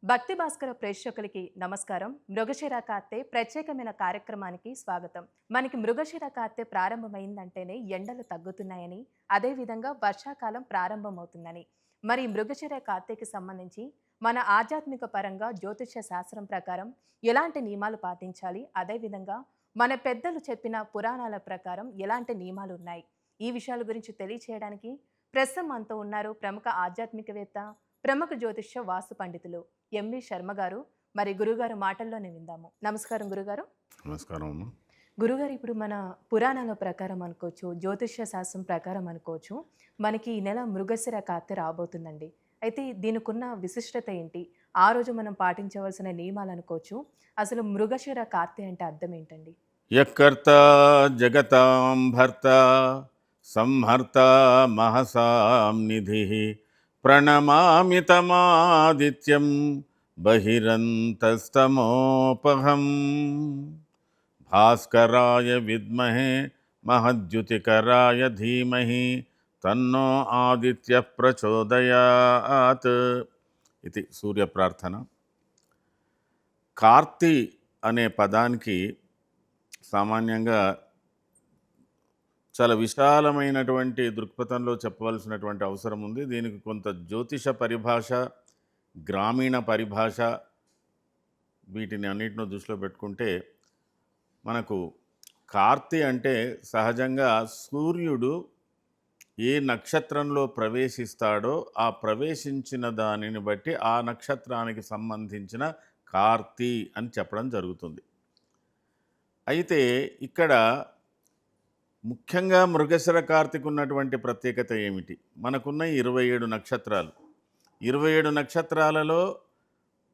భక్తి భాస్కర ప్రేక్షకులకి నమస్కారం. మృగశిర కార్తె ప్రత్యేకమైన కార్యక్రమానికి స్వాగతం. మనకి మృగశిర కార్తె ప్రారంభమైందంటేనే ఎండలు తగ్గుతున్నాయని, అదేవిధంగా వర్షాకాలం ప్రారంభమవుతుందని. మరి మృగశిర కార్తెకి సంబంధించి మన ఆధ్యాత్మిక పరంగా జ్యోతిష్య శాస్త్రం ప్రకారం ఎలాంటి నియమాలు పాటించాలి? అదేవిధంగా మన పెద్దలు చెప్పిన పురాణాల ప్రకారం ఎలాంటి నియమాలు ఉన్నాయి? ఈ విషయాల గురించి తెలియచేయడానికి ప్రస్తుతం మనతో ఉన్నారు ప్రముఖ ఆధ్యాత్మికవేత్త, ప్రముఖ జ్యోతిష్య వాస్తు పండితులు ఎంవి శర్మ గారు. మరి గురుగారు మాటల్లోనే విందాము. నమస్కారం గురుగారు. నమస్కారం అమ్మ. గురుగారు, ఇప్పుడు మన పురాణాల ప్రకారం అనుకోవచ్చు, జ్యోతిష్య శాస్త్రం ప్రకారం అనుకోవచ్చు, మనకి ఈ నెల మృగశిర కార్తె రాబోతుందండి. అయితే దీనికున్న విశిష్టత ఏంటి? ఆ రోజు మనం పాటించవలసిన నియమాలు అనుకోవచ్చు. అసలు మృగశిర కార్తె అంటే అర్థం ఏంటండి? యకర్త జగతాం భర్త సంహర్త మహసాం నిధి ప్రణమామి తమాదిత్యం బహిరంతస్తమోపహం భాస్కరాయ విద్మహే మహద్యుతికరాయ ధీమహి తన్నో ఆదిత్య ప్రచోదయాత్. ఇది సూర్య ప్రార్థన. కార్తీ అనే పదానికి సామాన్యంగా చాలా విశాలమైనటువంటి దృక్పథంలో చెప్పవలసినటువంటి అవసరం ఉంది. దీనికి కొంత జ్యోతిష పరిభాష, గ్రామీణ పరిభాష, వీటిని అన్నిటిని దృష్టిలో పెట్టుకుంటే మనకు కార్తీ అంటే సహజంగా సూర్యుడు ఏ నక్షత్రంలో ప్రవేశిస్తాడో ఆ ప్రవేశించిన దానిని బట్టి ఆ నక్షత్రానికి సంబంధించిన కార్తీ అని చెప్పడం జరుగుతుంది. అయితే ఇక్కడ ముఖ్యంగా మృగశిర కార్తెకు ఉన్నటువంటి ప్రత్యేకత ఏమిటి? మనకున్న 27 నక్షత్రాలు. 27 నక్షత్రాలలో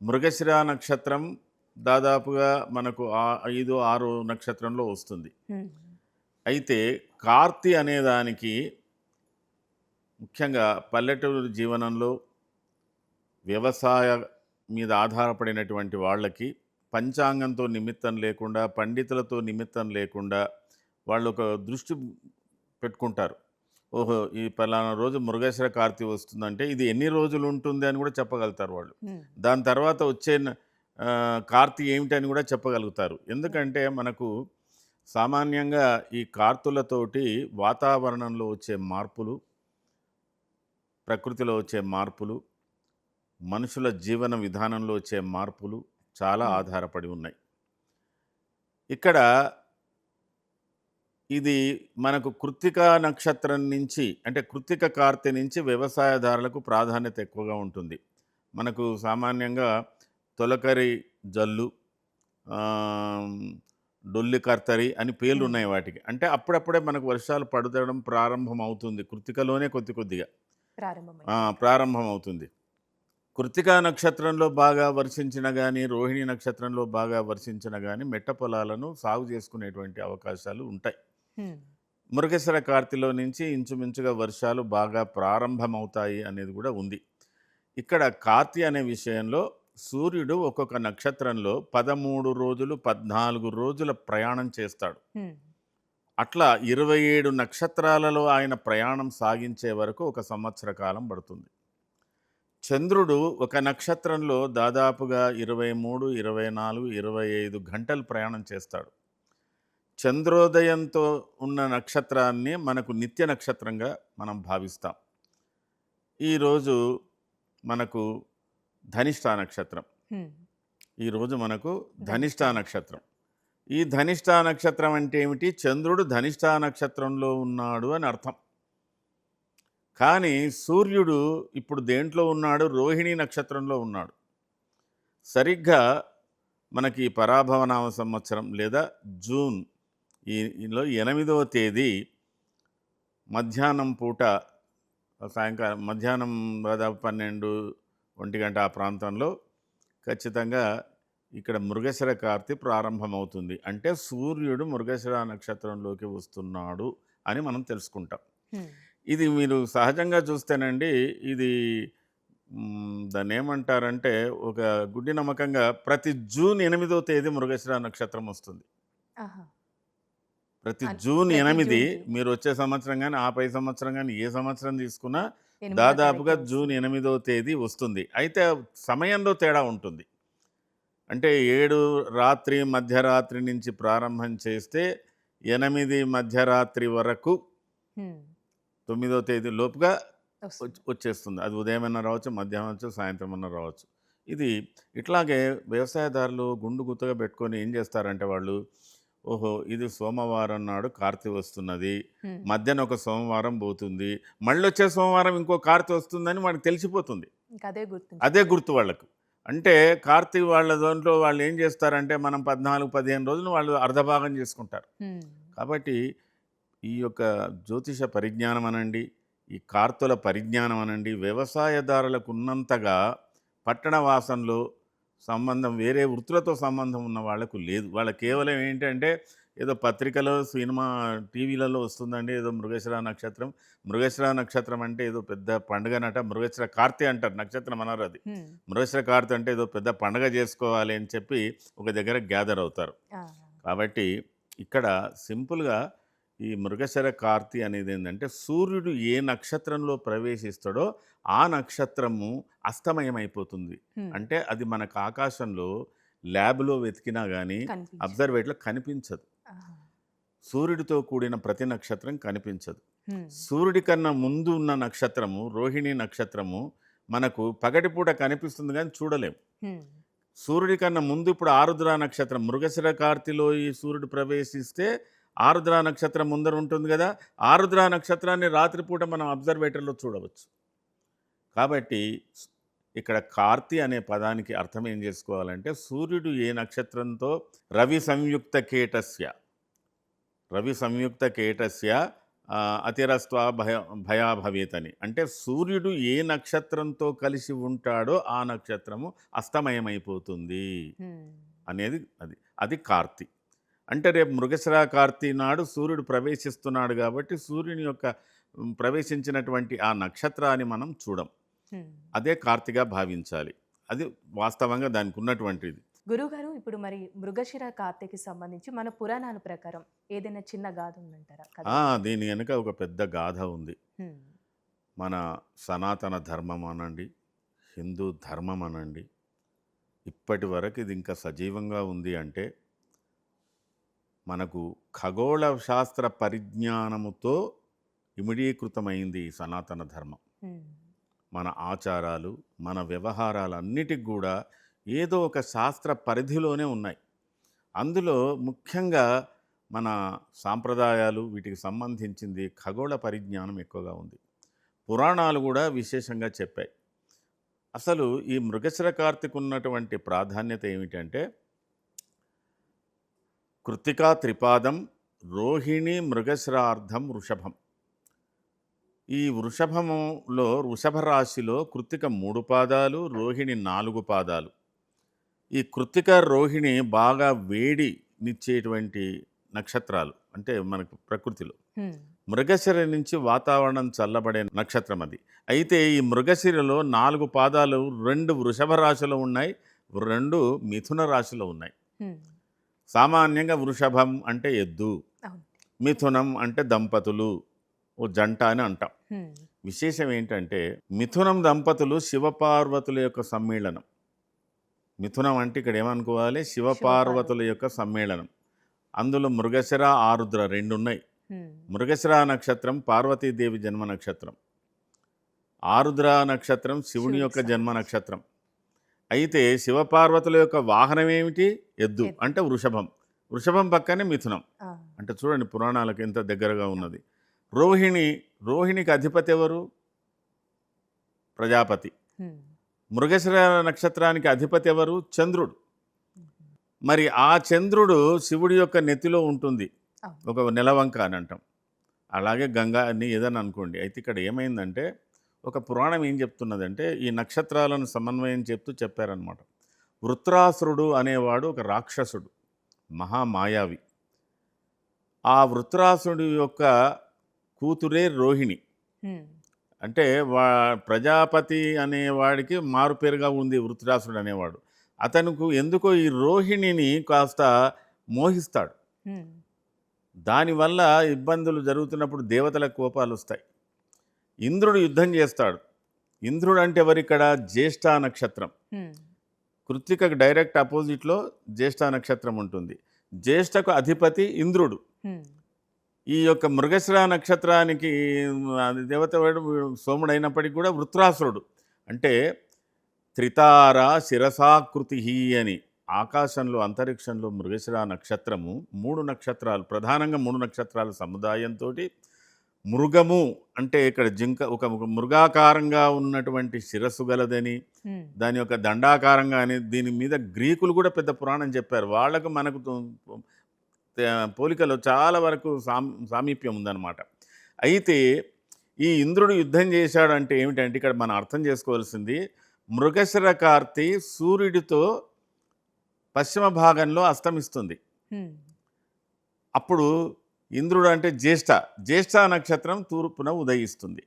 మృగశిర నక్షత్రం దాదాపుగా మనకు 5-6 నక్షత్రంలో వస్తుంది. అయితే కార్తీ అనేదానికి ముఖ్యంగా పల్లెటూరు జీవనంలో వ్యవసాయ మీద ఆధారపడినటువంటి వాళ్ళకి పంచాంగంతో నిమిత్తం లేకుండా, పండితులతో నిమిత్తం లేకుండా వాళ్ళు ఒక దృష్టి పెట్టుకుంటారు. ఓహో, ఈ పలానా రోజు మృగశిర కార్తీ వస్తుందంటే ఇది ఎన్ని రోజులు ఉంటుంది అని కూడా చెప్పగలుగుతారు వాళ్ళు. దాని తర్వాత వచ్చే కార్తీ ఏమిటని కూడా చెప్పగలుగుతారు. ఎందుకంటే మనకు సామాన్యంగా ఈ కార్తులతోటి వాతావరణంలో వచ్చే మార్పులు, ప్రకృతిలో వచ్చే మార్పులు, మనుషుల జీవన విధానంలో వచ్చే మార్పులు చాలా ఆధారపడి ఉన్నాయి. ఇక్కడ ఇది మనకు కృత్తిక నక్షత్రం నుంచి, అంటే కృత్తిక కార్తె నుంచి వ్యవసాయదారులకు ప్రాధాన్యత ఎక్కువగా ఉంటుంది. మనకు సామాన్యంగా తొలకరి జల్లు, డొల్లి కర్తరి అని పేర్లు ఉన్నాయి వాటికి. అంటే అప్పుడప్పుడే మనకు వర్షాలు పడడం ప్రారంభం అవుతుంది. కృత్తికలోనే కొద్దిగా ప్రారంభం అవుతుంది. కృత్తికా నక్షత్రంలో బాగా వర్షించిన కానీ, రోహిణి నక్షత్రంలో బాగా వర్షించిన కానీ మెట్ట పొలాలను సాగు చేసుకునేటువంటి అవకాశాలు ఉంటాయి. మృగశిర కార్తెలో నుంచి ఇంచుమించుగా వర్షాలు బాగా ప్రారంభమవుతాయి అనేది కూడా ఉంది. ఇక్కడ కార్తీ అనే విషయంలో సూర్యుడు ఒక్కొక్క నక్షత్రంలో 13 రోజులు 14 రోజుల ప్రయాణం చేస్తాడు. అట్లా 27 నక్షత్రాలలో ఆయన ప్రయాణం సాగించే వరకు ఒక సంవత్సర కాలం పడుతుంది. చంద్రుడు ఒక నక్షత్రంలో దాదాపుగా 23, 24, 25 గంటలు ప్రయాణం చేస్తాడు. చంద్రోదయంతో ఉన్న నక్షత్రాన్ని మనకు నిత్య నక్షత్రంగా మనం భావిస్తాం. ఈరోజు మనకు ధనిష్ఠా నక్షత్రం. ఈరోజు మనకు ధనిష్ఠా నక్షత్రం. ఈ ధనిష్ఠా నక్షత్రం అంటే ఏమిటి? చంద్రుడు ధనిష్ఠా నక్షత్రంలో ఉన్నాడు అని అర్థం. కానీ సూర్యుడు ఇప్పుడు దేంట్లో ఉన్నాడు? రోహిణి నక్షత్రంలో ఉన్నాడు. సరిగ్గా మనకి పరాభవనామ సంవత్సరం లేదా జూన్ ఈలో 8వ తేదీ మధ్యాహ్నం పూట, సాయంకాలం మధ్యాహ్నం దాదాపు 12-1 గంట ఆ ప్రాంతంలో ఖచ్చితంగా ఇక్కడ మృగశిర కార్తె ప్రారంభమవుతుంది. అంటే సూర్యుడు మృగశిర నక్షత్రంలోకి వస్తున్నాడు అని మనం తెలుసుకుంటాం. ఇది మీరు సహజంగా చూస్తేనండి, ఇది దాన్ని ఏమంటారంటే ఒక గుడ్డి నమ్మకంగా ప్రతి జూన్ 8వ తేదీ మృగశిర నక్షత్రం వస్తుంది. ప్రతి జూన్ 8 మీరు వచ్చే సంవత్సరం కానీ, ఆ పై సంవత్సరం కానీ, ఏ సంవత్సరం తీసుకున్నా 8వ దాదాపుగా తారీఖే జూన్ వస్తుంది. 8వ తేదీ వస్తుంది. అయితే సమయంలో తేడా ఉంటుంది. అంటే 7 రాత్రి మధ్యరాత్రి నుంచి ప్రారంభం చేస్తే 8 మధ్యరాత్రి వరకు హ్మ్. 9వ తేదీ లోపుగా వస్తుంది. వచ్చేస్తుంది. అది ఉదయమన్నా రావచ్చు, మధ్యాహ్నం రావచ్చు, సాయంత్రం అన్నా రావచ్చు. ఇది ఇట్లాగే వ్యవసాయదారులు గుండు గుత్తగా పెట్టుకొని ఏం చేస్తారంటే వాళ్ళు, ఓహో! ఇది సోమవారం నాడు కార్తీ వస్తున్నది. హ్మ్. మధ్యాహ్నం ఒక సోమవారం పోతుంది. మళ్ళొచ్చే సోమవారం ఇంకో కార్తీ వస్తుందని వాడికి తెలిసిపోతుంది. ఇంక అదే అదే గుర్తుంచుకుంటారు. గుర్తు వాళ్ళకు. అంటే కార్తీక వాళ్ళ దాంట్లో వాళ్ళు ఏం చేస్తారంటే మనం 14, 15 రోజులు వాళ్ళు అర్ధభాగం చేసుకుంటారు. హ్మ్. కాబట్టి ఈ యొక్క జ్యోతిష పరిజ్ఞానం అనండి, ఈ కార్తుల పరిజ్ఞానం అనండి, వ్యవసాయదారులకు ఉన్నంతగా పట్టణ వాసంలో సంబంధం వేరే వృత్తులతో సంబంధం ఉన్న వాళ్ళకు లేదు. వాళ్ళకి కేవలం ఏంటంటే ఏదో పత్రికలో, సినిమా, టీవీలలో వస్తుందండి ఏదో మృగశిర నక్షత్రం. మృగశిర నక్షత్రం అంటే ఏదో పెద్ద పండుగనట. మృగశిర కార్తె అంటారు. నక్షత్రం అనరు అది. హ్మ్. మృగశిర కార్తె అంటే ఏదో పెద్ద పండగ చేసుకోవాలి అని చెప్పి ఒక దగ్గర గ్యాదర్ అవుతారు. ఆ! కాబట్టి ఇక్కడ సింపుల్‌గా ఈ మృగశిర కార్తె అనేది ఏందంటే సూర్యుడు ఏ నక్షత్రంలో ప్రవేశిస్తాడో ఆ నక్షత్రము అస్తమయమైపోతుంది. హ్మ్. అంటే అది మనకు ఆకాశంలో ల్యాబ్‌లో వెతికినా గానీ కనిపించదు. అబ్జర్వేటర్‌లో కనిపించదు. ఆహా! సూర్యుడితో కూడిన ప్రతి నక్షత్రం కనిపించదు. హ్మ్. సూర్యుడి కన్నా ముందు ఉన్న నక్షత్రము రోహిణి నక్షత్రము మనకు పగటిపూట కనిపిస్తుంది కానీ చూడలేం. హ్మ్. సూర్యుడి కన్నా ముందు ఇప్పుడు ఆరుద్ర నక్షత్రం మృగశిర కార్తెలో ఈ సూర్యుడు ప్రవేశిస్తే ఆరుద్ర నక్షత్రం ముందర ఉంటుంది కదా! ఆరుద్ర నక్షత్రాన్ని రాత్రిపూట మనం అబ్జర్వేటర్‌లో చూడవచ్చు. కాబట్టి ఇక్కడ కార్తె అనే పదానికి అర్థం ఏం చేసుకోవాలంటే సూర్యుడు ఏ నక్షత్రంతో రవి సంయుక్త కేటస్య రవి సంయుక్త కేటస్య అతిరస్త్వా భయా భవేత్ అని. అంటే సూర్యుడు ఏ నక్షత్రంతో కలిసి ఉంటాడో ఆ నక్షత్రము అస్తమయమైపోతుంది హ్మ్. అనేది అది కార్తె. అంటే రేపు మృగశిర కార్తె నాడు సూర్యుడు ప్రవేశిస్తున్నాడు కాబట్టి సూర్యుని యొక్క ప్రవేశించినటువంటి ఆ నక్షత్రాన్ని మనం చూడం. హ్మ్. అదే కార్తెగా భావించాలి. అది వాస్తవంగా దానికి ఉన్నటువంటిది. గురువుగారు ఇప్పుడు మరి మృగశిర కార్తెకి సంబంధించి మన పురాణాల ప్రకారం ఏదైనా చిన్న గాథ ఉందంటారా? కథ ఉందంటారా? దీని వెనుక ఒక పెద్ద గాథ ఉంది. హ్మ్. మన సనాతన ధర్మం అనండి, హిందూ ధర్మం అనండి, ఇప్పటి వరకు ఇది ఇంకా సజీవంగా ఉంది అంటే మనకు ఖగోళ శాస్త్ర పరిజ్ఞానముతో ఇమిడీకృతమైంది ఈ సనాతన ధర్మం. హ్మ్. మన ఆచారాలు, మన వ్యవహారాలన్నిటికి కూడా ఏదో ఒక శాస్త్ర పరిధిలోనే ఉన్నాయి. అందులో ముఖ్యంగా మన సాంప్రదాయాలు వీటికి సంబంధించింది ఖగోళ పరిజ్ఞానం ఎక్కువగా ఉంది. పురాణాలు కూడా విశేషంగా చెప్పాయి. అసలు ఈ మృగశిర కార్తెకు ఉన్నటువంటి ప్రాధాన్యత ఏమిటంటే కృత్తికా త్రిపాదం, రోహిణి మృగశిరార్ధం వృషభం. ఈ వృషభ రాశిలో కృత్తిక 3 పాదాలు, రోహిణి 4 పాదాలు. ఈ కృత్తిక, రోహిణి బాగా వేడినిచ్చేటువంటి నక్షత్రాలు అంటే మనకు ప్రకృతిలో. హ్మ్. మృగశిర నుంచి వాతావరణం చల్లబడే నక్షత్రం అది. అయితే ఈ మృగశిరలో 4 పాదాలు 2 వృషభ రాశిలో ఉన్నాయి, 2 మిథున రాశిలో ఉన్నాయి. హ్మ్. సామాన్యంగా వృషభం అంటే ఎద్దు, అవును. మిథునం అంటే దంపతులు, ఓ జంట అని అంటాం. హ్మ్. విశేషం ఏంటంటే మిథునం దంపతులు శివపార్వతుల యొక్క సమ్మేళనం. మిథునం అంటే ఇక్కడ ఏమనుకోవాలి, శివపార్వతుల యొక్క సమ్మేళనం. అందులో మృగశిర, ఆరుద్ర 2 ఉన్నాయి. హ్మ్. మృగశిర నక్షత్రం పార్వతీదేవి జన్మ నక్షత్రం, ఆరుద్ర నక్షత్రం శివుని యొక్క శివుడికి జన్మ సంబంధించి. నక్షత్రం. అయితే శివపార్వతుల యొక్క వాహనం ఏమిటి? ఎద్దు ఎద్దు. అంటే వృషభం. వృషభం పక్కనే మిథునం. ఆ! అంటే చూడండి పురాణాలకు ఎంత దగ్గరగా ఉన్నది. రోహిణికి అధిపతి ఎవరు? ప్రజాపతి. హ్మ్. మృగశిర నక్షత్రానికి అధిపతి ఎవరు? చంద్రుడు. హుహు. మరి ఆ చంద్రుడు శివుడి యొక్క నెత్తిలో ఉంటుంది. అవును. ఒక నెలవంక అని అంటాం. అలాగే గంగా అని ఏదని అనుకోండి. అయితే ఇక్కడ ఏమైందంటే ఒక పురాణం ఏం చెప్తున్నదంటే ఈ నక్షత్రాలను సమన్వయం చెప్పారనమాట. వృత్రాసురుడు అనేవాడు ఒక రాక్షసుడు, మహామాయావి. ఆ వృత్రాసురుడు యొక్క కూతురే రోహిణి. హ్మ్. అంటే ప్రజాపతి అనేవాడికి మారుపేరుగా ఉంది వృత్రాసురుడు అనేవాడు. అతనుకు ఎందుకో ఈ రోహిణిని కాస్త మోహిస్తాడు. హ్మ్. దానివల్ల ఇబ్బందులు జరుగుతున్నప్పుడు దేవతలకు కోపాలు వస్తాయి. ఇంద్రుడు యుద్ధం చేస్తాడు. ఇంద్రుడు అంటే ఎవరిక్కడ? జ్యేష్ఠ నక్షత్రం. హ్మ్. కృత్తికకు డైరెక్ట్ అపోజిట్లో జ్యేష్ఠ నక్షత్రం ఉంటుంది. జ్యేష్ఠకు అధిపతి ఇంద్రుడు. హ్మ్. ఈ యొక్క మృగశిర నక్షత్రానికి అది దేవత వాడు సోముడు అయినప్పటికీ కూడా వృత్రాసురుడు. అంటే త్రితార శిరసాకృతి అని ఆకాశంలో అంతరిక్షంలో మృగశిర నక్షత్రము 3 నక్షత్రాలు, ప్రధానంగా 3 నక్షత్రాల సముదాయంతో మృగము అంటే ఇక్కడ జింక ఒక మృగాకారంగా ఉన్నటువంటి శిరస్సు గలదని, హ్మ్. దాని యొక్క దండాకారంగా అని, దీని మీద గ్రీకులు కూడా పెద్ద పురాణం చెప్పారు. వాళ్ళకు మనకు పోలికలో చాలా వరకు సామీప్యం ఉందన్నమాట. అయితే ఈ ఇంద్రుడు యుద్ధం చేశాడంటే ఏమిటంటే ఇక్కడ మనం అర్థం చేసుకోవాల్సింది, మృగశిర కార్తి సూర్యుడితో పశ్చిమ భాగంలో అస్తమిస్తుంది. హ్మ్. అప్పుడు ఇంద్రుడు అంటే జ్యేష్ఠ నక్షత్రం తూర్పున ఉదయిస్తుంది.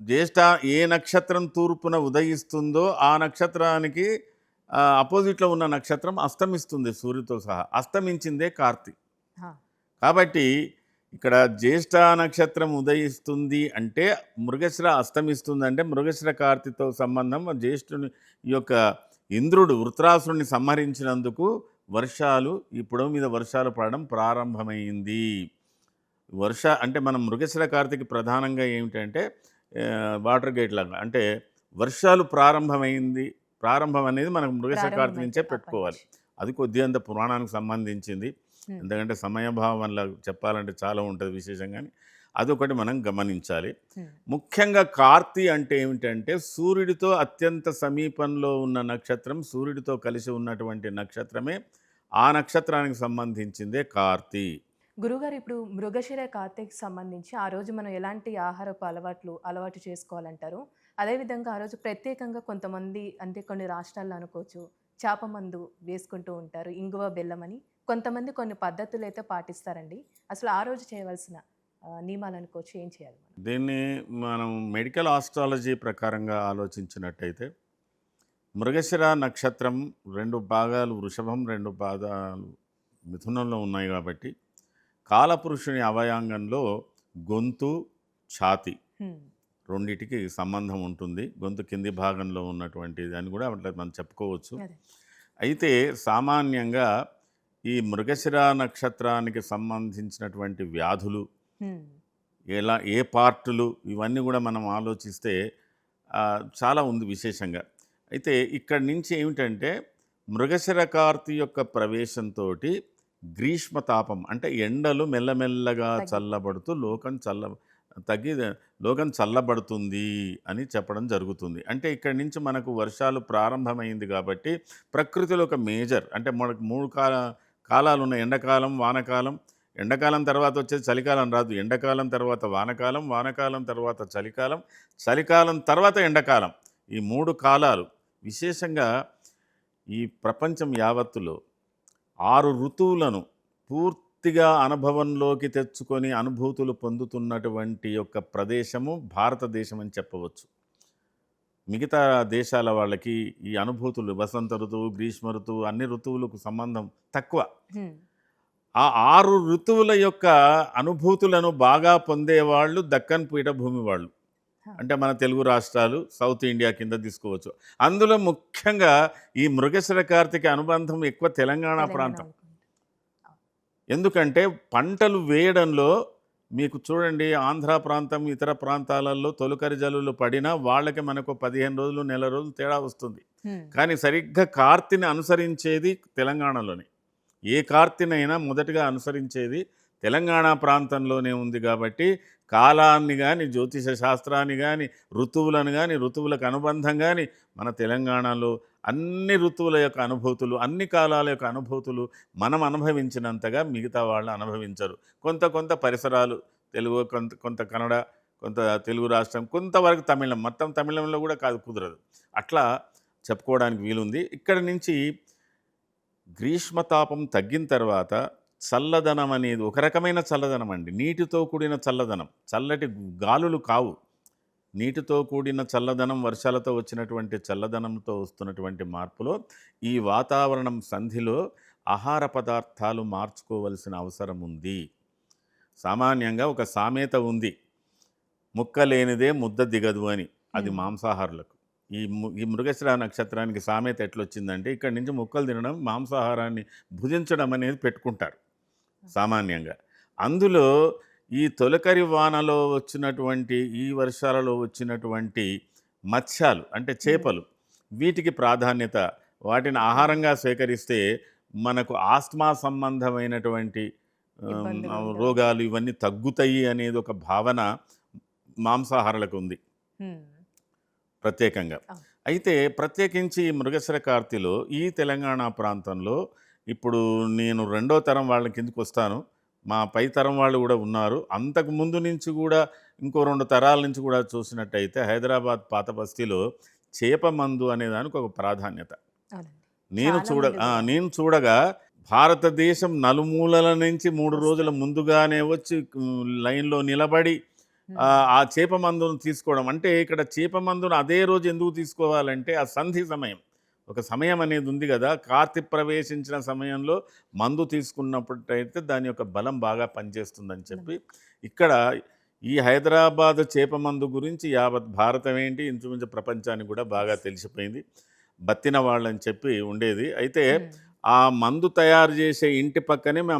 జ్యేష్ఠ ఏ నక్షత్రం తూర్పున ఉదయిస్తుందో ఆ నక్షత్రానికి అపోజిట్లో ఉన్న నక్షత్రం అస్తమిస్తుంది సూర్యుడితో సహా. అస్తమించిందే కార్తీ. హా. కాబట్టి ఇక్కడ జ్యేష్ఠ నక్షత్రం ఉదయిస్తుంది అంటే మృగశిర అస్తమిస్తుంది అంటే మృగశిర కార్తీతో సంబంధం. జ్యేష్ఠుని ఈ యొక్క ఇంద్రుడు వృత్రాసురుని సంహరించినందుకు వర్షాలు, ఈ పొడవు మీద వర్షాలు పడడం ప్రారంభమైంది. అంటే మనం మృగశిర కార్తీకి ప్రధానంగా ఏమిటంటే వాటర్ గేట్ లాగా, అంటే వర్షాలు ప్రారంభం అనేది మనకు మృగశిర కార్తీ నుంచే పెట్టుకోవాలి. అది కొద్దిగా పురాణానికి సంబంధించింది. ఎందుకంటే సమయభావం వల్ల చెప్పాలంటే చాలా ఉంటుంది విశేషం, కానీ అదొకటి మనం గమనించాలి. ముఖ్యంగా కార్తీ అంటే ఏమిటంటే సూర్యుడితో అత్యంత సమీపంలో ఉన్న నక్షత్రం, సూర్యుడితో కలిసి ఉన్నటువంటి నక్షత్రమే, ఆ నక్షత్రానికి సంబంధించిందే కార్తీ. గురుగారు, ఇప్పుడు మృగశిర కార్తీకి సంబంధించి ఆ రోజు మనం ఎలాంటి ఆహారపు అలవాటు చేసుకోవాలంటారు? అదేవిధంగా ఆ రోజు ప్రత్యేకంగా కొంతమంది, అంటే కొన్ని రాష్ట్రాల్లో అనుకోవచ్చు, చేప మందు వేసుకుంటూ ఉంటారు, ఇంగువ బెల్లం అని. కొంతమంది కొన్ని పద్ధతులు అయితే పాటిస్తారండి. అసలు ఆ రోజు చేయవలసిన నియమాలు అనుకోవచ్చు, ఏం చేయాలి? దీన్ని మనం మెడికల్ ఆస్ట్రాలజీ ప్రకారంగా ఆలోచించినట్టయితే మృగశిర నక్షత్రం 2 భాగాలు వృషభం, 2 భాగాలు మిథునంలో ఉన్నాయి కాబట్టి కాలపురుషుని అవయాంగంలో గొంతు, ఛాతి రెండిటికి సంబంధం ఉంటుంది. గొంతు కింది భాగంలో ఉన్నటువంటిది అని కూడా అట్లా మనం చెప్పుకోవచ్చు. అయితే సామాన్యంగా ఈ మృగశిర నక్షత్రానికి సంబంధించినటువంటి వ్యాధులు, ఏ పార్టులు, ఇవన్నీ కూడా మనం ఆలోచిస్తే చాలా ఉంది విశేషంగా. అయితే ఇక్కడి నుంచి ఏమిటంటే మృగశిర కార్తీ యొక్క ప్రవేశంతో గ్రీష్మతాపం అంటే ఎండలు మెల్లమెల్లగా చల్లబడుతూ లోకం చల్లబడుతుంది అని చెప్పడం జరుగుతుంది. అంటే ఇక్కడి నుంచి మనకు వర్షాలు ప్రారంభమైంది కాబట్టి ప్రకృతిలో ఒక మేజర్, అంటే మనకు 3 కాలాలు ఉన్నాయి: ఎండాకాలం, వానకాలం. ఎండాకాలం తర్వాత వచ్చేది చలికాలం రాదు, ఎండాకాలం తర్వాత వానకాలం, వానకాలం తర్వాత చలికాలం, చలికాలం తర్వాత ఎండాకాలం. ఈ 3 కాలాలు విశేషంగా ఈ ప్రపంచం యావత్తులో 6 ఋతువులను పూర్తిగా అనుభవంలోకి తెచ్చుకొని అనుభూతులు పొందుతున్నటువంటి యొక్క ప్రదేశము భారతదేశం అని చెప్పవచ్చు. మిగతా దేశాల వాళ్ళకి ఈ అనుభూతులు, వసంత ఋతువు, గ్రీష్మ ఋతువు, అన్ని ఋతువులకు సంబంధం తక్కువ. ఆ 6 ఋతువుల యొక్క అనుభూతులను బాగా పొందేవాళ్ళు దక్కన్ పీఠభూమి వాళ్ళు, అంటే మన తెలుగు రాష్ట్రాలు, సౌత్ ఇండియా కింద తీసుకోవచ్చు. అందులో ముఖ్యంగా ఈ మృగశిర కార్తీక అనుబంధం ఎక్కువ తెలంగాణ ప్రాంతం. ఎందుకంటే పంటలు వేయడంలో మీకు చూడండి, ఆంధ్ర ప్రాంతం, ఇతర ప్రాంతాలలో తొలకరి జల్లులు పడినా వాళ్ళకి మనకు 15 రోజులు, నెల రోజులు తేడా వస్తుంది. కానీ సరిగ్గా కార్తీని అనుసరించేది తెలంగాణలోనే. ఏ కార్తీనైనా మొదటగా అనుసరించేది తెలంగాణ ప్రాంతంలోనే ఉంది. కాబట్టి కాలాన్ని కానీ, జ్యోతిష శాస్త్రాన్ని కానీ, ఋతువులను కానీ, ఋతువులకు అనుబంధం కానీ మన తెలంగాణలో అన్ని ఋతువుల యొక్క అనుభూతులు, అన్ని కాలాల యొక్క అనుభూతులు మనం అనుభవించినంతగా మిగతా వాళ్ళు అనుభవించరు. కొంత పరిసరాలు తెలుగు, కొంత కన్నడ, కొంత తెలుగు రాష్ట్రం, కొంతవరకు తమిళం, మొత్తం తమిళంలో కూడా కుదరదు. అట్లా చెప్పుకోవడానికి వీలుంది. ఇక్కడి నుంచి గ్రీష్మతాపం తగ్గిన తర్వాత చల్లదనం అనేది ఒక రకమైన చల్లదనం అండి. నీటితో కూడిన చల్లదనం, చల్లటి గాలులు కావు, నీటితో కూడిన చల్లదనం, వర్షాలతో వచ్చినటువంటి చల్లదనంతో వస్తున్నటువంటి మార్పులో ఈ వాతావరణం సంధిలో ఆహార పదార్థాలు మార్చుకోవలసిన అవసరం ఉంది. సామాన్యంగా ఒక సామెత ఉంది, ముక్క లేనిదే ముద్ద దిగదు అని. అది హ్మ్. మాంసాహారులకు. ఈ మృగశిర నక్షత్రానికి సామెత ఎట్లొచ్చిందంటే, ఇక్కడి నుంచి ముక్కలు తినడం, మాంసాహారాన్ని భుజించడం అనేది పెట్టుకుంటారు సామాన్యంగా. అందులో ఈ తొలకరి వానలో వచ్చినటువంటి, ఈ వర్షాలలో వచ్చినటువంటి మత్స్యాలు అంటే హ్మ్. చేపలు, వీటికి ప్రాధాన్యత. వాటిని ఓకే. ఆహారంగా స్వీకరిస్తే మనకు ఆస్తమా సంబంధమైనటువంటి ఇబ్బందులుండవు. రోగాలు ఇవన్నీ తగ్గుతాయి అనేది ఒక భావన మాంసాహారులకు ఉంది హ్మ్. ప్రత్యేకంగా. అవును. అయితే ప్రత్యేకించి ఈ మృగశిర కార్తిలో ఈ తెలంగాణ ప్రాంతంలో ఇప్పుడు నేను రెండో తరం వాళ్ళ కిందకొస్తాను. మా పై తరం వాళ్ళు కూడా ఉన్నారు. అంతకు ముందు నుంచి కూడా ఇంకో 2 తరాల నుంచి కూడా చూసినట్టయితే హైదరాబాద్ పాత బస్తీలో చేప మందు అనే దానికి ఒక ప్రాధాన్యత. అవునండి. చాలా మంది గూడా. నేను చూడగా భారతదేశం నలుమూలల నుంచి 3 రోజుల వస్తారు. ముందుగానే వచ్చి లైన్‌లో నిలబడి హ్మ్. ఆ చేప మందును తీసుకోవడం. అంటే ఇక్కడ చేప మందును అదే రోజు ఎందుకు తీసుకోవాలంటే ఆ సంధి సమయం. ఒక సమయం అనేది ఉంది గదా! కార్తీ ప్రవేశించిన సమయంలో మందు తీసుకున్నప్పుడైతే దాని యొక్క బలం బాగా పనిచేస్తుందని చెప్పి, ఇక్కడ ఈ హైదరాబాద్ చేప మందు గురించి యావత్ భారతం ఏంటి, ఇంచుమించు ప్రపంచానికి గూడా బాగా యెస్. తెలిసిపోయింది. బత్తిన వాళ్ళని చెప్పి ఉండేది. అయితే హ్మ్. ఆ మందు తయారు చేసే ఇంటి పక్కనే మా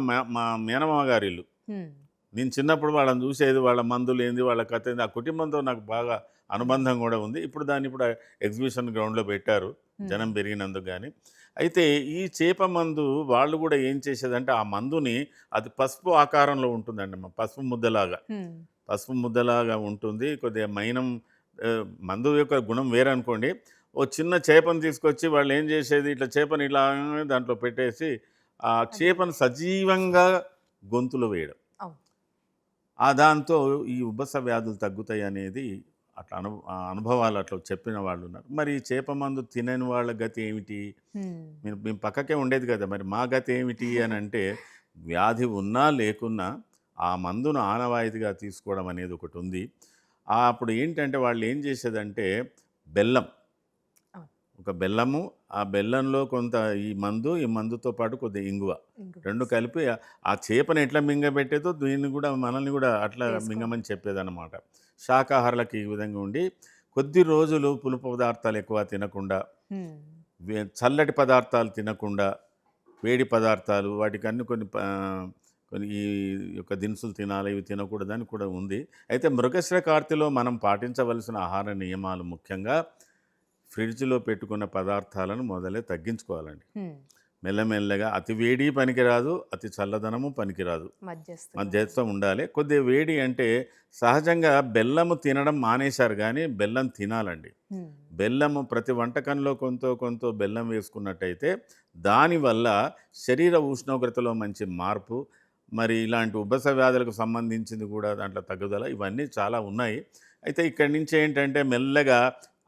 మేనమామ గారిల్లు. హ్మ్. నేను చిన్నప్పుడు వాళ్ళని చూసేది, వాళ్ళ మందులేంది, వాళ్ళ కథ ఏంది, ఆ కుటుంబంతో నాకు బాగా హ్మ్. అనుబంధం కూడా ఉంది. ఇప్పుడు ఎగ్జిబిషన్ గ్రౌండ్‌లో పెట్టారు, హ్మ్. జనం పెరిగినందుకు గాని. అయితే ఈ చేప మందు వాళ్ళు కూడా ఏం చేసేదంటే, ఆ మందుని అది పసుపు ఆకారంలో ఉంటుందండి. పసుపు ముద్దలాగా. హ్మ్. పసుపు ముద్దలాగా ఉంటుంది. కొద్దిగా మైనం మందు యొక్క గుణం వేరనుకోండి. ఓ చిన్న చేపను తీసుకొచ్చి వాళ్ళేం చేసేది, ఇట్లా చేపని ఇలా దాంట్లో పెట్టేసి, ఆ అది చేపను సజీవంగా గొంతులో వేయడం. అవును. దాంతో ఈ ఉబ్బస వ్యాధులు తగ్గుతాయనేది అట్లా ఆ అనుభవాలు అట్లా చెప్పిన వాళ్ళున్నారు. మరి ఈ చేప మందు తినని వాళ్ళ గతి ఏమిటి? హ్మ్. మేము పక్కకే ఉండేది కదా! మరి మా గతి ఏమిటి అనంటే, వ్యాధి ఉన్నా లేకున్నా ఆ మందును ఆనవాయితీగా తీసుకోవడం అనేది ఒకటుంది. అప్పుడు ఏంటంటే వాళ్ళేం చేసేదంటే బెల్లం, అవును. ఒక బెల్లము, ఆ బెల్లంలో కొంత ఈ మందుతో పాటు కొద్దిగా ఇంగువ. ఇంగువ 2 వేసి కలిపి ఆ చేపని ఎట్లా మింగబెట్టేదో దీన్ని గూడా మనల్ని గూడా అట్లా వేసుకోవాలి. మింగమని చెప్పేదనమాట. శాకాహారులకు ఈ విధంగా ఉండి, కొద్ది రోజులు పులుపు పదార్థాలు ఎక్కువ తినకుండా, హ్మ్. చల్లటి పదార్థాలు తినకుండా, వేడి పదార్థాలు వాటికన్నీ కొన్ని ఈ యొక్క దినుసులు తినాలి, ఇవి తినకూడదని కూడా ఉంది. అయితే మృగశిర కార్తిలో మనం పాటించవలసిన ఆహార నియమాలు ముఖ్యంగా ఫ్రిడ్జ్‌లో పెట్టుకున్న పదార్థాలను మొదలే తగ్గించుకోవాలండి. హ్మ్. మెల్లమెల్లగా అతి వేడి పనికిరాదు, అతి చల్లదనము పనికిరాదు. మధ్యస్థంగా మధ్యస్థం ఉండాలి. ఉండాలి. కొద్దిగా వేడి అంటే సహజంగా బెల్లము తినడం మానేశారు గానీ, బెల్లం తినాలండి. హ్మ్. బెల్లము ప్రతి వంటకంలో కొంతో కొంతో బెల్లం వేసుకున్నట్టయితే, దానివల్ల శరీర ఉష్ణోగ్రతలో మంచి మార్పు, మరి ఇలాంటి ఉబ్బస వ్యాధులకు సంబంధించింది కూడా దాంట్లో తగ్గుదల ఇవన్నీ చాలా ఉన్నాయి. అయితే ఇక్కడి నుంచి ఏంటంటే మెల్లగా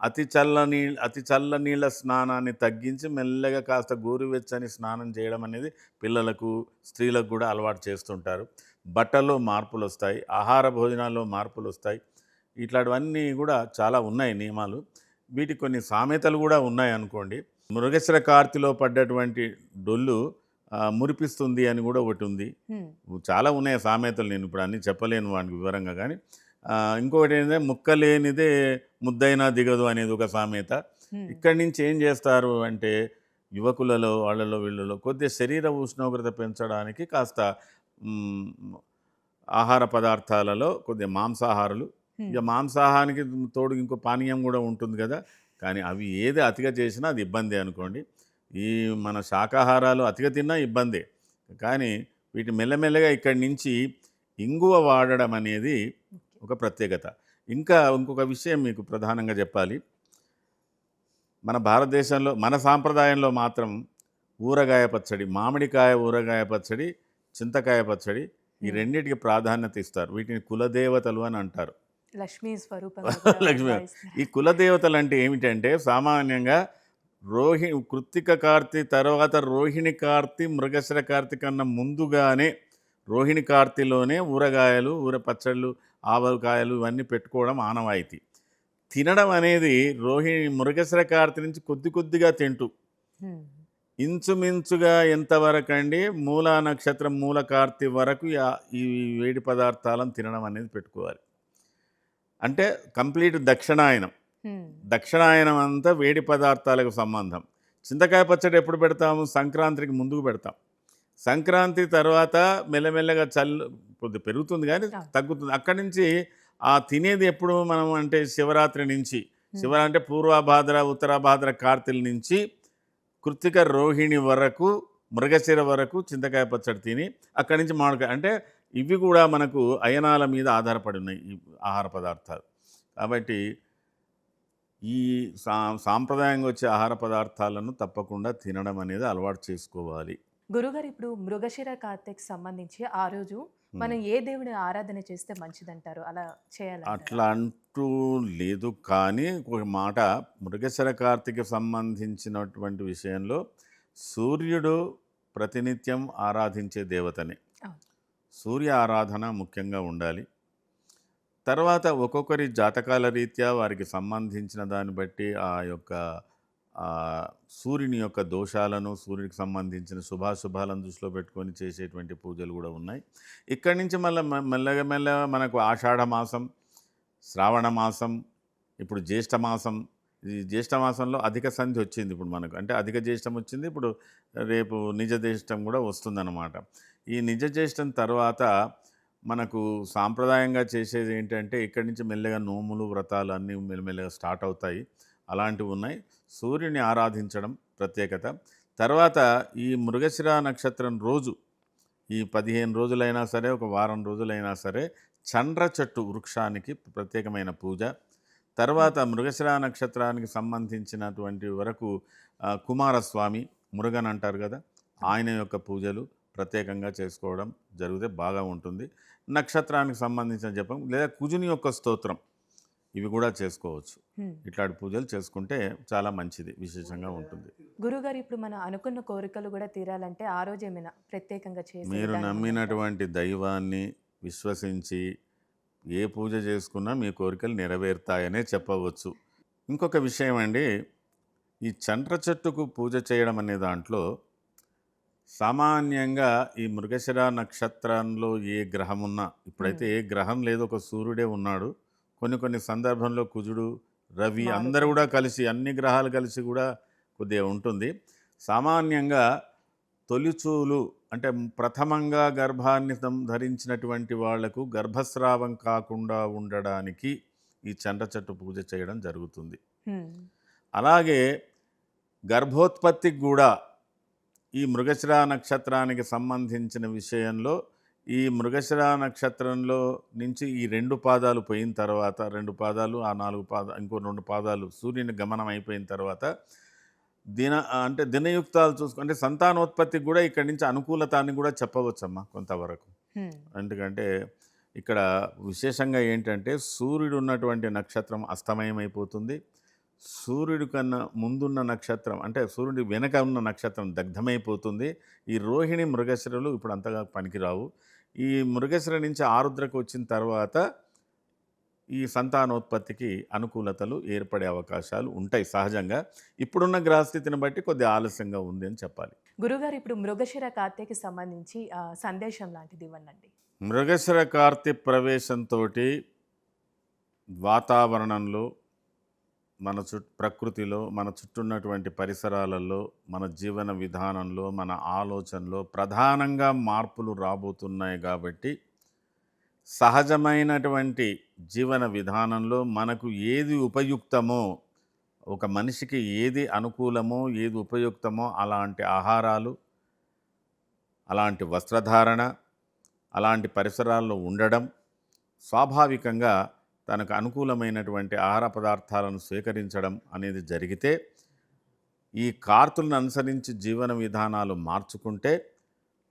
అతి చల్ల నీళ్ళ స్నానాన్ని తగ్గించి మెల్లగా కాస్త గోరువెచ్చని స్నానం చేయడం అనేది పిల్లలకు, స్త్రీలకు కూడా అలవాటు చేస్తుంటారు. బట్టల్లో మార్పులొస్తాయి. ఆహార భోజనాల్లో మార్పులొస్తాయి. ఇట్లాంటివన్నీ గూడా చాలా ఉన్నాయి నియమాలు. వీటికి కొన్ని సామెతలు గూడా ఉన్నాయనుకోండి. మృగశిర కార్తిలో పడ్డటువంటి డొల్లు మురిపిస్తుంది అని గూడా ఒకటుంది. హ్మ్. చాలా ఉన్నాయి సామెతలు, నేనిప్పుడు అన్నీ చెప్పలేను వాటికి వివరంగా గానీ. ఇంకొకటేంటంటే ముక్క లేనిదే ముద్దైనా దిగదు అనేది ఒక సామెత. హ్మ్. ఇక్కడి నుంచి ఏం చేస్తారు అంటే, యువకులలో వాళ్ళలో వీళ్ళలో కొద్దిగా శరీర ఉష్ణోగ్రత పెంచడానికి కాస్త హ్మ్, ఆహార పదార్థాలలో కొద్దిగా మాంసాహారులు, ఇక హ్మ్. మాంసాహారానికి తోడు ఇంకో పానీయం గూడా ఉంటుంది గదా! కానీ అవి ఏది అతిగా చేసినా అది ఇబ్బందే అనుకోండి. ఈ మన శాకాహారాలు అతిగా తిన్నా ఇబ్బందే. కానీ వీటి మెల్లమెల్లగా ఇక్కడి నుంచి ఇంగువ వాడడం అనేది ముఖ్యం. ఒక ప్రత్యేకత. ఇంకొక విషయం మీకు ప్రధానంగా జెప్పాలి. మన భారతదేశంలో మన సాంప్రదాయంలో మాత్రం ఊరగాయ పచ్చడి, మామిడికాయ ఊరగాయ పచ్చడి, చింతకాయ పచ్చడి, ఈ హ్మ్. రెండిటికి ప్రాధాన్యత ఇస్తారు. వీటిని కులదేవతలు అని అంటారు. లక్ష్మీ స్వరూపంగా కూడా లక్ష్మి, ఈ భావిస్తారు. కులదేవతలు అంటే ఏమిటంటే సామాన్యంగా కృత్తిక కార్తె తర్వాత రోహిణి కార్తె, మృగశిర కార్తె కన్నా ముందుగానే రోహిణి కార్తెలోనే ఊరగాయలు, ఊర పచ్చళ్ళు, ఆవకాయలు ఇవన్నీ పెట్టుకోవడం ఆనవాయితీ. తినడం అనేది మృగశిర కార్తె నుంచి కొద్ది కొద్దిగా తింటూ హ్మ్. ఇంచుమించుగా ఎంతవరకండి మూలా నక్షత్రం మూల కార్తె వరకు ఈ వేడి పదార్థాలను తినడం అనేది పెట్టుకోవాలి. అంటే కంప్లీట్ దక్షిణాయనం. హ్మ్. దక్షిణాయనం అంతా వేడి పదార్థాలకు సంబంధం. చింతకాయ పచ్చడి ఎప్పుడు పెడతాము? సంక్రాంతికి ముందుకు పెడతాం. సంక్రాంతి తర్వాత మెల్లమెల్లగా కొద్దిగా పెరుగుతుంది కానీ ఆ! తగ్గుతుంది. అక్కడి నుంచి తినేది ఎప్పుడు మనం అంటే శివరాత్రి నుంచి, హ్మ్. అంటే పూర్వభాద్ర, ఉత్తరాభాద్ర, కార్తీల నుంచి కృత్తిక రోహిణి వరకు, మృగశిర వరకు చింతకాయ పచ్చడి తిని అక్కడి నుంచి మామిడికాయ అంటే ఇవి కూడా మనకు అయనాల మీద ఆధారపడి ఉన్నాయి ఈ ఆహార పదార్థాలు. కాబట్టి ఈ సాంప్రదాయంగా వచ్చే ఆహార పదార్థాలను తప్పకుండా తినడం అనేది అలవాటు చేసుకోవాలి. గురుగారు ఇప్పుడు మృగశిర కార్తెకి సంబంధించి ఆ రోజు మనం ఏ దేవుని ఆరాధన చేస్తే మంచిదంటారు? అలా చేయాలంటారా? అట్లా అంటూ లేదు, కానీ ఒక మాట, మృగశిర కార్తెకి సంబంధించినటువంటి విషయంలో సూర్యుడు ప్రతినిత్యం ఆరాధించే దేవతనే. అవును. సూర్య ఆరాధన ముఖ్యంగా ఉండాలి. తర్వాత ఒక్కొక్కరి జాతకాల రీత్యా వారికి సంబంధించిన దాన్ని బట్టి ఆ యొక్క సూర్యుని యొక్క దోషాలను, సూర్యునికి సంబంధించిన శుభాశుభాలను దృష్టిలో పెట్టుకొని చేసేటువంటి పూజలు కూడా ఉన్నాయి. ఇక్కడి నుంచి మెల్లగా మెల్లగా మనకు ఆషాఢ మాసం, శ్రావణ మాసం, ఇప్పుడు జ్యేష్ఠ మాసం. ఈ జ్యేష్ఠ మాసంలో అధిక సంధి వచ్చింది ఇప్పుడు మనకు, అంటే అధిక జ్యేష్టం వచ్చింది. ఇప్పుడు రేపు నిజ జ్యేష్టం కూడా వస్తుందన్నమాట. ఈ నిజ జ్యేష్టం తర్వాత మనకు సాంప్రదాయంగా చేసేది ఏంటంటే ఇక్కడి నుంచి మెల్లగా నోములు, వ్రతాలు అన్నీ మెల్లమెల్లగా స్టార్ట్ అవుతాయి. అలాంటివి ఉన్నాయి. సూర్యుని ఆరాధించడం ప్రత్యేకత. తర్వాత ఈ మృగశిర నక్షత్రం రోజు ఈ 15 రోజులైనా సరే, ఒక వారం రోజులైనా సరే చండ్ర చెట్టు వృక్షానికి ప్రత్యేకమైన పూజ. తర్వాత మృగశిర నక్షత్రానికి సంబంధించినటువంటి వరకు కుమారస్వామి, మురుగన్ అంటారు కదా, ఆయన యొక్క పూజలు ప్రత్యేకంగా చేసుకోవడం జరిగితే బాగా ఉంటుంది. నక్షత్రానికి సంబంధించిన జపం లేదా కుజుని యొక్క స్తోత్రం ఇవి కూడా చేసుకోవచ్చు. ఇట్లాంటి పూజలు చేసుకుంటే చాలా మంచిది, విశేషంగా ఉంటుంది. గురుగారు ఇప్పుడు మనం అనుకున్న కోరికలు కూడా తీరాలంటే ఆ రోజు ఏమైనా ప్రత్యేకంగా చేసే మీరు విధానం ఉందంటారా? నమ్మినటువంటి దైవాన్ని విశ్వసించి ఏ పూజ చేసుకున్నా మీ కోరికలు నెరవేరుతాయనే చెప్పవచ్చు. ఇంకొక విషయం అండి, ఈ చండ్ర చెట్టుకు పూజ చేయడం అనే దాంట్లో సామాన్యంగా ఈ మృగశిర నక్షత్రంలో ఏ గ్రహం ఉన్నా, ఇప్పుడైతే ఏ గ్రహం లేదు, ఒక సూర్యుడే ఉన్నాడు. కొన్ని సందర్భంలో కుజుడు, రవి అందరూ కూడా కలిసి, అన్ని గ్రహాలు కలిసి కూడా కొద్దిగా ఉంటుంది. సామాన్యంగా తొలిచూలు అంటే ప్రథమంగా గర్భాన్ని ధరించినటువంటి వాళ్లకు గర్భస్రావం కాకుండా ఉండడానికి ఈ చండ్ర చెట్టు పూజ చేయడం జరుగుతుంది. అలాగే గర్భోత్పత్తికి కూడా ఈ మృగశిర నక్షత్రానికి సంబంధించిన విషయంలో ఈ మృగశిర నక్షత్రంలో నుంచి ఈ 2 పాదాలు పోయిన తర్వాత, 2 పాదాలు, ఆ 4 పాదాలు, ఇంకో 2 పాదాలు సూర్యుని గమనం అయిపోయిన తర్వాత అంటే దినయుక్తాలు చూసుకుంటే సంతానోత్పత్తికి కూడా ఇక్కడి నుంచి అనుకూలతాన్ని కూడా చెప్పవచ్చమ్మా కొంతవరకు. ఎందుకంటే ఇక్కడ విశేషంగా ఏంటంటే సూర్యుడు ఉన్నటువంటి నక్షత్రం అస్తమయమైపోతుంది. సూర్యుడి కన్నా ముందున్న నక్షత్రం అంటే సూర్యుడి వెనక ఉన్న నక్షత్రం దగ్ధమైపోతుంది. ఈ రోహిణి, మృగశిరలు ఇప్పుడు అంతగా పనికిరావు. ఈ మృగశిర నుంచి ఆరుద్రకు వచ్చిన తర్వాత ఈ సంతానోత్పత్తికి అనుకూలతలు ఏర్పడే అవకాశాలు ఉంటాయి సహజంగా. ఇప్పుడున్న గ్రహస్థితిని బట్టి కొద్దిగా ఆలస్యంగా ఉంది అని చెప్పాలి. గురుగారు ఇప్పుడు మృగశిర కార్తెకి సంబంధించి సందేశం లాంటిది ఇవ్వండి. మృగశిర కార్తె ప్రవేశంతో వాతావరణంలో, మన ప్రకృతిలో, మన చుట్టూన్నటువంటి పరిసరాలలో, మన జీవన విధానంలో, మన ఆలోచనలో ప్రధానంగా మార్పులు రాబోతున్నాయి. కాబట్టి సహజమైనటువంటి జీవన విధానంలో మనకు ఏది ఉపయుక్తమో, ఒక మనిషికి ఏది అనుకూలమో, ఏది ఉపయుక్తమో అలాంటి ఆహారాలు, అలాంటి వస్త్రధారణ, అలాంటి పరిసరాల్లో ఉండడం, స్వాభావికంగా తనకు అనుకూలమైనటువంటి ఆహార పదార్థాలను స్వీకరించడం అనేది జరిగితే, ఈ కార్తులను అనుసరించి జీవన విధానాలు మార్చుకుంటే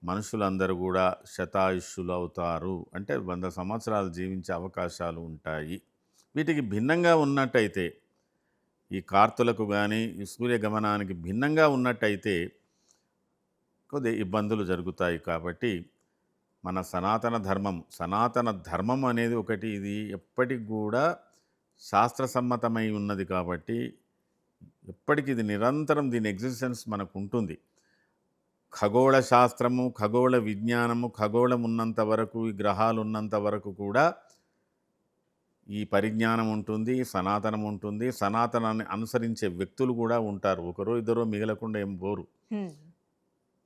మనుషులందరూ కూడా శతాయుష్యులు అవుతారు. అంటే 100 సంవత్సరాలు జీవించే అవకాశాలు ఉంటాయి. వీటికి భిన్నంగా ఉన్నట్టయితే, ఈ కార్తులకు కానీ ఈ సూర్యగమనానికి భిన్నంగా ఉన్నట్టయితే కొద్దిగా ఇబ్బందులు జరుగుతాయి. కాబట్టి మన సనాతన ధర్మం అనేది ఒకటి, ఇది ఎప్పటికి కూడా శాస్త్రసమ్మతమై ఉన్నది. కాబట్టి ఎప్పటికీ ఇది నిరంతరం దీని ఎగ్జిస్టెన్స్ మనకు ఉంటుంది. ఖగోళ శాస్త్రము, ఖగోళ విజ్ఞానము, ఖగోళం ఉన్నంత వరకు, ఈ గ్రహాలు ఉన్నంత వరకు కూడా ఈ పరిజ్ఞానం ఉంటుంది, సనాతనం ఉంటుంది. సనాతనాన్ని అనుసరించే వ్యక్తులు కూడా ఉంటారు. ఒకరో ఇద్దరో మిగలకుండా ఏం పోరు. హ్మ్.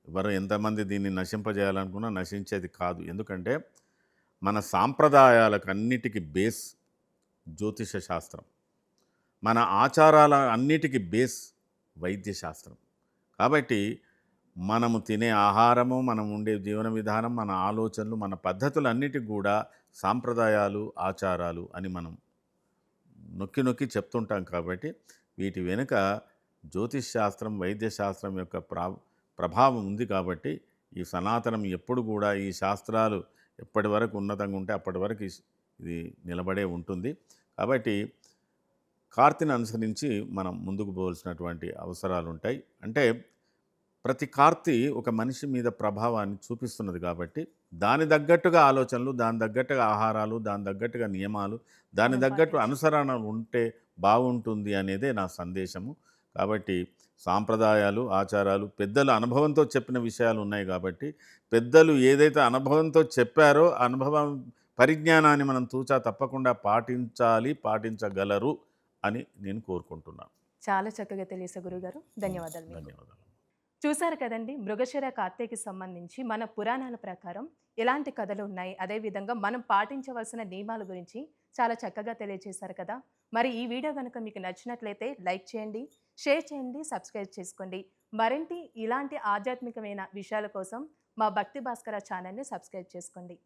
ఎవరు ఎంతమంది దీన్ని నశింపజేయాలనుకున్నా నశించేది కాదు. ఎందుకంటే మన సాంప్రదాయాలకు అన్నిటికీ బేస్ జ్యోతిష శాస్త్రం. మన ఆచారాల అన్నిటికీ బేస్ వైద్య శాస్త్రం. కాబట్టి మనము తినే ఆహారము, మనం ఉండే జీవన విధానం, మన ఆలోచనలు, మన పద్ధతులన్నిటికి కూడా సాంప్రదాయాలు, ఆచారాలు అని మనం నొక్కి నొక్కి చెప్తుంటాం. కాబట్టి వీటి వెనుక జ్యోతిష్ శాస్త్రం, వైద్య శాస్త్రం యొక్క ప్రభావం ఉంది. కాబట్టి ఈ సనాతనం ఎప్పుడు కూడా ఈ శాస్త్రాలు ఎప్పటి వరకు ఉన్నతంగా ఉంటే అప్పటి వరకు ఇది నిలబడే ఉంటుంది. కాబట్టి కార్తీని అనుసరించి మనం ముందుకు పోవాల్సినటువంటి అవసరాలు ఉంటాయి. అంటే ప్రతి కార్తీ ఒక మనిషి మీద ప్రభావాన్ని చూపిస్తున్నది. కాబట్టి దాని తగ్గట్టుగా ఆలోచనలు, దాని తగ్గట్టుగా ఆహారాలు, దాని తగ్గట్టుగా నియమాలు, దాని మనం తగ్గట్టు పాటించాలి. అనుసరణలు ఉంటే బాగుంటుంది అనేదే నా సందేశము. కాబట్టి సాంప్రదాయాలు, ఆచారాలు పెద్దల అనుభవంతో చెప్పిన విషయాలు ఉన్నాయి. కాబట్టి పెద్దలు ఏదైతే అనుభవంతో చెప్పారో అనుభవం పరిజ్ఞానాన్ని మనం తూచా తప్పకుండా పాటించాలి, పాటించగలరు అని నేను కోరుకుంటున్నాను. చాలా చక్కగా తెలియసే గురుగారు. ధన్యవాదాలు మీకు. ధన్యవాదాలు. చూసారు కదండి, మృగశిర కార్తెకి సంబంధించి మన పురాణాల ప్రకారం ఎలాంటి కథలు ఉన్నాయి, అదేవిధంగా మనం పాటించవలసిన నియమాల గురించి చాలా చక్కగా తెలియజేశారు కదా. మరి ఈ వీడియో కనుక మీకు నచ్చినట్లయితే లైక్ చేయండి, షేర్ చేయండి, సబ్స్క్రైబ్ చేసుకోండి. మరింటి ఇలాంటి ఆధ్యాత్మికమైన విషయాల కోసం మా భక్తి భాస్కర ఛానల్ని సబ్స్క్రైబ్ చేసుకోండి.